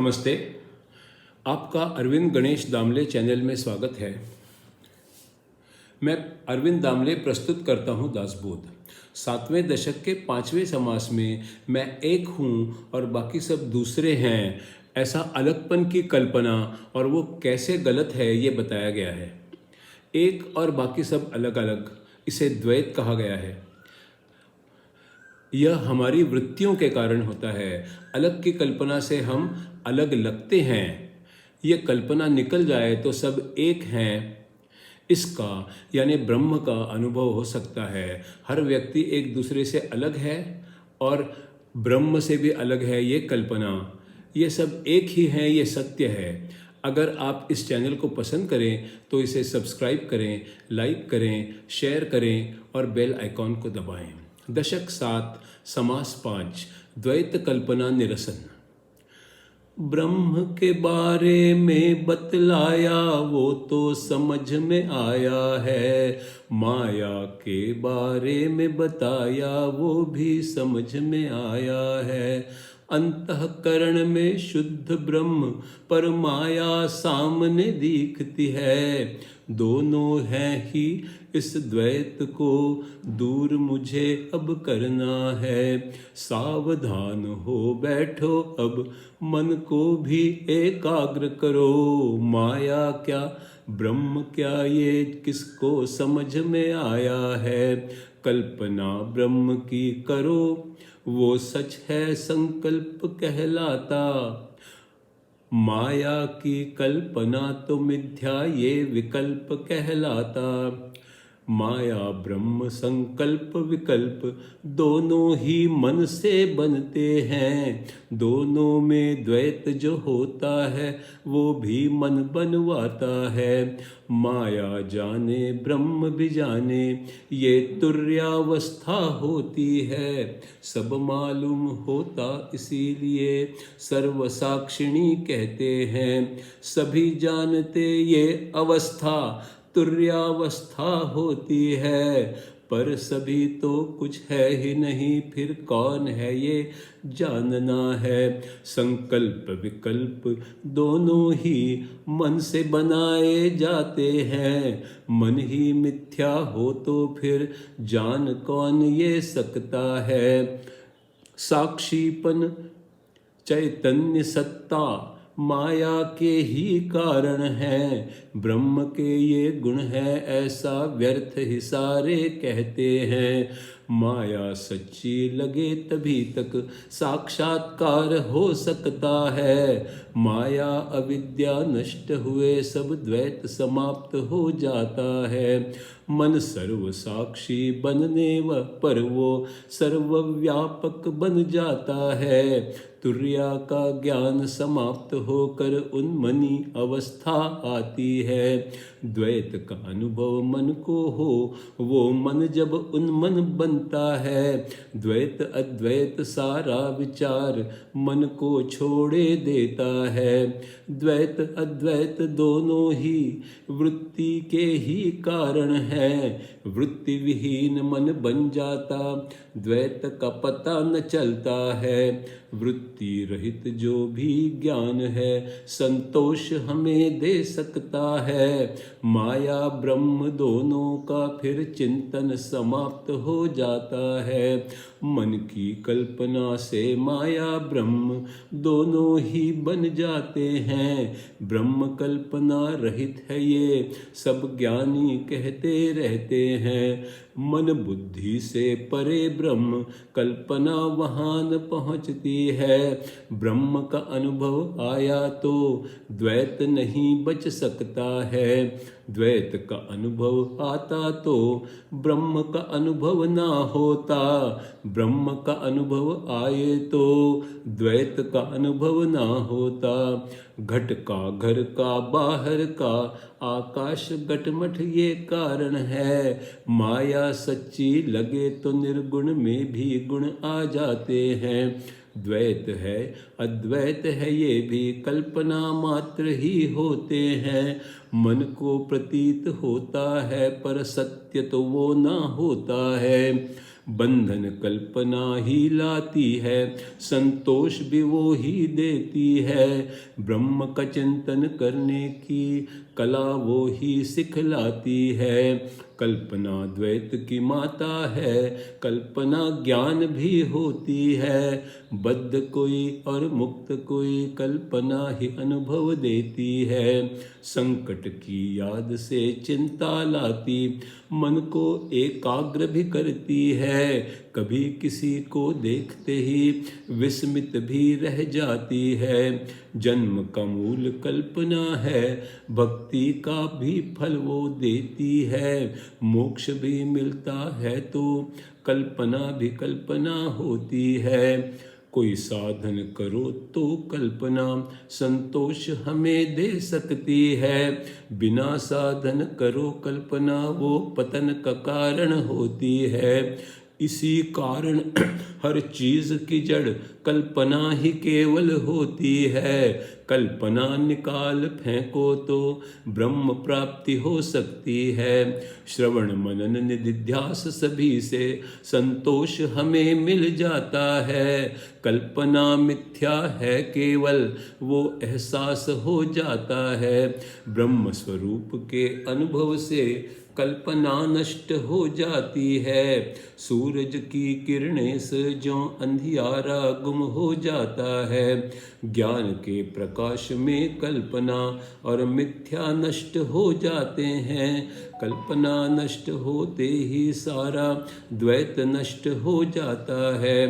नमस्ते। आपका अरविंद गणेश दामले चैनल में स्वागत है। मैं अरविंद दामले प्रस्तुत करता हूँ दासबोध। 7वें दशक के 5वें समास में मैं एक हूँ और बाकी सब दूसरे हैं, ऐसा अलगपन की कल्पना और वो कैसे गलत है ये बताया गया है। एक और बाकी सब अलग अलग, इसे द्वैत कहा गया है। यह हमारी वृत्तियों के कारण होता है। अलग की कल्पना से हम अलग लगते हैं। ये कल्पना निकल जाए तो सब एक हैं, इसका यानी ब्रह्म का अनुभव हो सकता है। हर व्यक्ति एक दूसरे से अलग है और ब्रह्म से भी अलग है ये कल्पना। ये सब एक ही है, ये सत्य है। अगर आप इस चैनल को पसंद करें तो इसे सब्सक्राइब करें, लाइक करें, शेयर करें और बेल आइकॉन को दबाएं। दशक 7, समास 5, द्वैत कल्पना निरसन। ब्रह्म के बारे में बतलाया वो तो समझ में आया है, माया के बारे में बताया वो भी समझ में आया है। अंतःकरण में शुद्ध ब्रह्म पर माया सामने दिखती है। दोनों हैं ही इस द्वैत को दूर मुझे अब करना है। सावधान हो बैठो अब, मन को भी एकाग्र करो। माया क्या ब्रह्म क्या ये किसको समझ में आया है। कल्पना ब्रह्म की करो, वो सच है संकल्प कहलाता। माया की कल्पना तो मिथ्या ये विकल्प कहलाता। माया ब्रह्म संकल्प विकल्प दोनों ही मन से बनते हैं। दोनों में द्वैत जो होता है वो भी मन बनवाता है। माया जाने ब्रह्म भी जाने ये तुर्यावस्था होती है। सब मालूम होता इसीलिए सर्वसाक्षिणी कहते हैं। सभी जानते ये अवस्था तुर्यावस्था होती है। पर सभी तो कुछ है ही नहीं, फिर कौन है ये जानना है। संकल्प विकल्प दोनों ही मन से बनाए जाते हैं। मन ही मिथ्या हो तो फिर जान कौन ये सकता है। साक्षीपन चैतन्य सत्ता माया के ही कारण है। ब्रह्म के ये गुण है ऐसा व्यर्थ ही सारे कहते हैं। माया सच्ची लगे तभी तक साक्षात्कार हो सकता है। माया अविद्या नष्ट हुए सब द्वैत समाप्त हो जाता है। मन सर्व साक्षी बनने पर वो सर्वव्यापक बन जाता है। तुर्या का ज्ञान समाप्त होकर उन्मनी अवस्था आती है। द्वैत का अनुभव मन को हो वो मन जब उन्मन बनता है। द्वैत अद्वैत सारा विचार मन को छोड़े देता है। द्वैत अद्वैत दोनों ही वृत्ति के ही कारण है। वृत्ति विहीन मन बन जाता द्वैत का पता न चलता है। वृत्ति रहित जो भी ज्ञान है संतोष हमें दे सकता है। माया ब्रह्म दोनों का फिर चिंतन समाप्त हो जाता है। मन की कल्पना से माया ब्रह्म दोनों ही बन जाते हैं। ब्रह्म कल्पना रहित है ये सब ज्ञानी कहते रहते हैं। मन बुद्धि से परे ब्रह्म कल्पना वहाँ न पहुँचती है। ब्रह्म का अनुभव आया तो द्वैत नहीं बच सकता है। द्वैत का अनुभव आता तो ब्रह्म का अनुभव ना होता। ब्रह्म का अनुभव आए तो द्वैत का अनुभव ना होता। घट का घर का बाहर का आकाश घटमट ये कारण है। माया सच्ची लगे तो निर्गुण में भी गुण आ जाते हैं। द्वैत है अद्वैत है ये भी कल्पना मात्र ही होते हैं। मन को प्रतीत होता है पर सत्य तो वो ना होता है। बंधन कल्पना ही लाती है, संतोष भी वो ही देती है। ब्रह्म का चिंतन करने की कला वो ही सिखलाती है। कल्पना द्वैत की माता है, कल्पना ज्ञान भी होती है। बद्ध कोई और मुक्त कोई, कल्पना ही अनुभव देती है। संकट की याद से चिंता लाती, मन को एकाग्र भी करती है। कभी किसी को देखते ही विस्मित भी रह जाती है। जन्म का मूल कल्पना है, भक्ति का भी फल वो देती है। मोक्ष भी मिलता है तो कल्पना भी कल्पना होती है। कोई साधन करो तो कल्पना संतोष हमें दे सकती है। बिना साधन करो कल्पना वो पतन का कारण होती है। इसी कारण हर चीज की जड़ कल्पना ही केवल होती है। कल्पना निकाल फेंको तो ब्रह्म प्राप्ति हो सकती है। श्रवण मनन निधिध्यास सभी से संतोष हमें मिल जाता है। कल्पना मिथ्या है केवल वो एहसास हो जाता है। ब्रह्म स्वरूप के अनुभव से कल्पना नष्ट हो जाती है। सूरज की किरणें से जो अंधियारा गुम हो जाता है। ज्ञान के प्रकाश में कल्पना और मिथ्या नष्ट हो जाते हैं। कल्पना नष्ट होते ही सारा द्वैत नष्ट हो जाता है।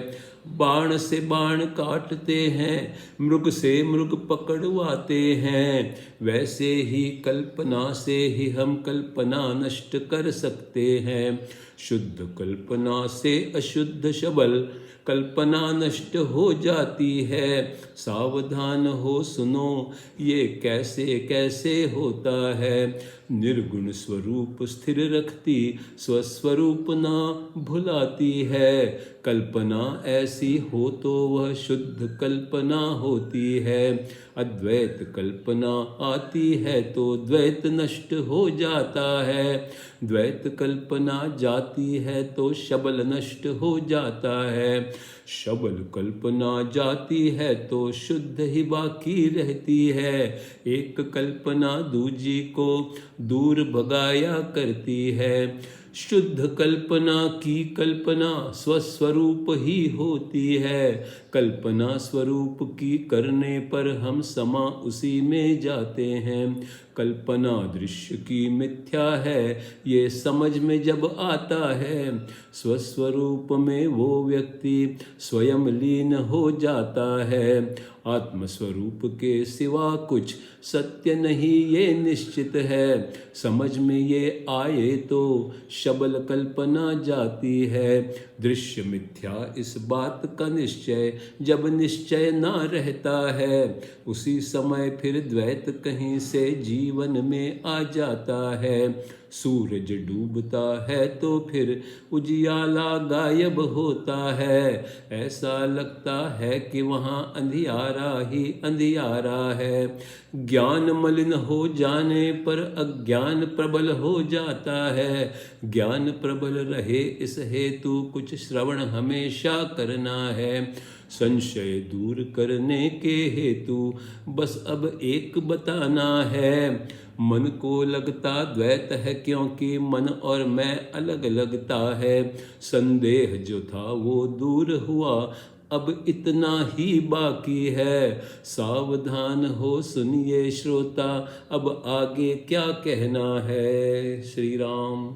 बाण से बाण काटते हैं, मृग से मृग पकड़वाते हैं। वैसे ही कल्पना से ही हम कल्पना नष्ट कर सकते हैं। शुद्ध कल्पना से अशुद्ध शबल कल्पना नष्ट हो जाती है। सावधान हो सुनो ये कैसे कैसे होता है। निर्गुण स्वरूप स्थिर रखती स्वस्वरूप ना भुलाती है। कल्पना ऐसी हो तो वह शुद्ध कल्पना होती है। अद्वैत कल्पना आती है तो द्वैत नष्ट हो जाता है। द्वैत कल्पना जाती है तो शबल नष्ट हो जाता है। शबल कल्पना जाती है तो शुद्ध ही बाकी रहती है। एक कल्पना दूजी को दूर भगाया करती है। शुद्ध कल्पना की कल्पना स्वस्वरूप ही होती है। कल्पना स्वरूप की करने पर हम समा उसी में जाते हैं। कल्पना दृश्य की मिथ्या है ये समझ में जब आता है। स्वस्वरूप में वो व्यक्ति स्वयं लीन हो जाता है। आत्मस्वरूप के सिवा कुछ सत्य नहीं ये निश्चित है। समझ में ये आए तो शबल कल्पना जाती है। दृश्य मिथ्या इस बात का निश्चय जब निश्चय ना रहता है उसी समय फिर द्वैत कहीं से जीवन में आ जाता है। सूरज डूबता है तो फिर उजियाला गायब होता है। ऐसा लगता है कि वहाँ अंधियारा ही अंधियारा है। ज्ञान मलिन हो जाने पर अज्ञान प्रबल हो जाता है। ज्ञान प्रबल रहे इस हेतु कुछ श्रवण हमेशा करना है। संशय दूर करने के हेतु बस अब एक बताना है। मन को लगता द्वैत है क्योंकि मन और मैं अलग लगता है। संदेह जो था वो दूर हुआ अब इतना ही बाकी है। सावधान हो सुनिए श्रोता अब आगे क्या कहना है। श्री राम।